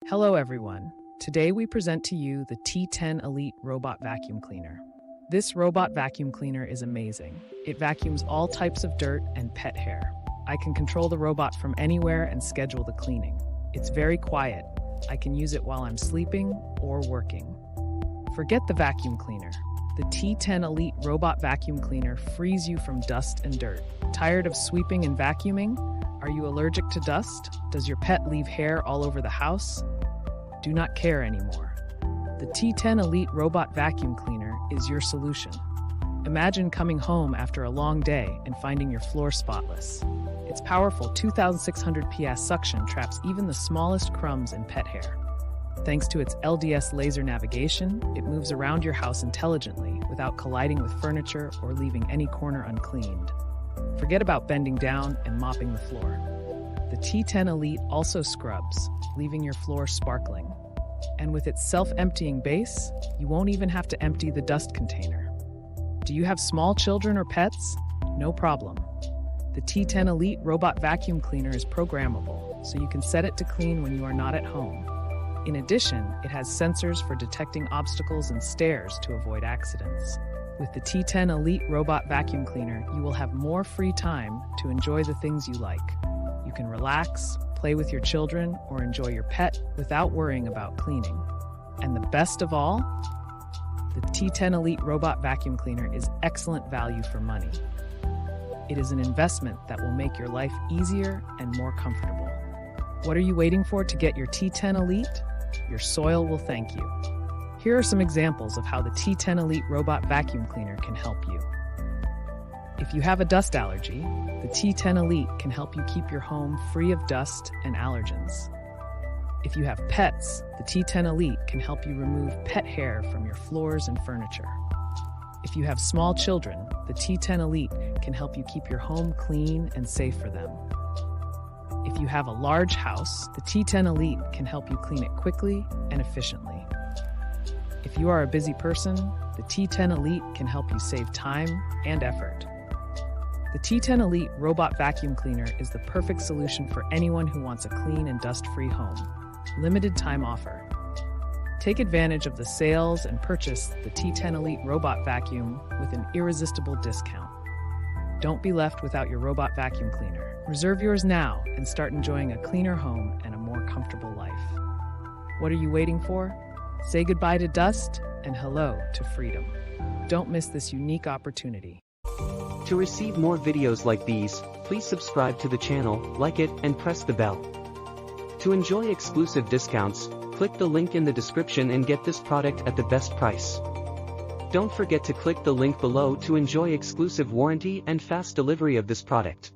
Hello everyone. Today we present to you the T10 Elite Robot Vacuum Cleaner. This robot vacuum cleaner is amazing. It vacuums all types of dirt and pet hair. I can control the robot from anywhere and schedule the cleaning. It's very quiet. I can use it while I'm sleeping or working. Forget the vacuum cleaner. The T10 Elite Robot Vacuum Cleaner frees you from dust and dirt. Tired of sweeping and vacuuming? Are you allergic to dust? Does your pet leave hair all over the house? Do not care anymore. The T10 Elite Robot Vacuum Cleaner is your solution. Imagine coming home after a long day and finding your floor spotless. Its powerful 2,600 PS suction traps even the smallest crumbs and pet hair. Thanks to its LDS laser navigation, it moves around your house intelligently without colliding with furniture or leaving any corner uncleaned. Forget about bending down and mopping the floor. The T10 Elite also scrubs, leaving your floor sparkling. And with its self-emptying base, you won't even have to empty the dust container. Do you have small children or pets? No problem. The T10 Elite Robot Vacuum Cleaner is programmable, so you can set it to clean when you are not at home. In addition, it has sensors for detecting obstacles and stairs to avoid accidents. With the T10 Elite Robot Vacuum Cleaner, you will have more free time to enjoy the things you like. You can relax, play with your children, or enjoy your pet without worrying about cleaning. And the best of all, the T10 Elite Robot Vacuum Cleaner is excellent value for money. It is an investment that will make your life easier and more comfortable. What are you waiting for to get your T10 Elite? Your soil will thank you. Here are some examples of how the T10 Elite Robot Vacuum Cleaner can help you. If you have a dust allergy, the T10 Elite can help you keep your home free of dust and allergens. If you have pets, the T10 Elite can help you remove pet hair from your floors and furniture. If you have small children, the T10 Elite can help you keep your home clean and safe for them. If you have a large house, the T10 Elite can help you clean it quickly and efficiently. If you are a busy person, the T10 Elite can help you save time and effort. The T10 Elite Robot Vacuum Cleaner is the perfect solution for anyone who wants a clean and dust-free home. Limited time offer. Take advantage of the sales and purchase the T10 Elite Robot Vacuum with an irresistible discount. Don't be left without your robot vacuum cleaner. Reserve yours now and start enjoying a cleaner home and a more comfortable life. What are you waiting for? Say goodbye to dust and hello to freedom. Don't miss this unique opportunity. To receive more videos like these, please subscribe to the channel, like it, and press the bell. To enjoy exclusive discounts, click the link in the description and get this product at the best price. Don't forget to click the link below to enjoy exclusive warranty and fast delivery of this product.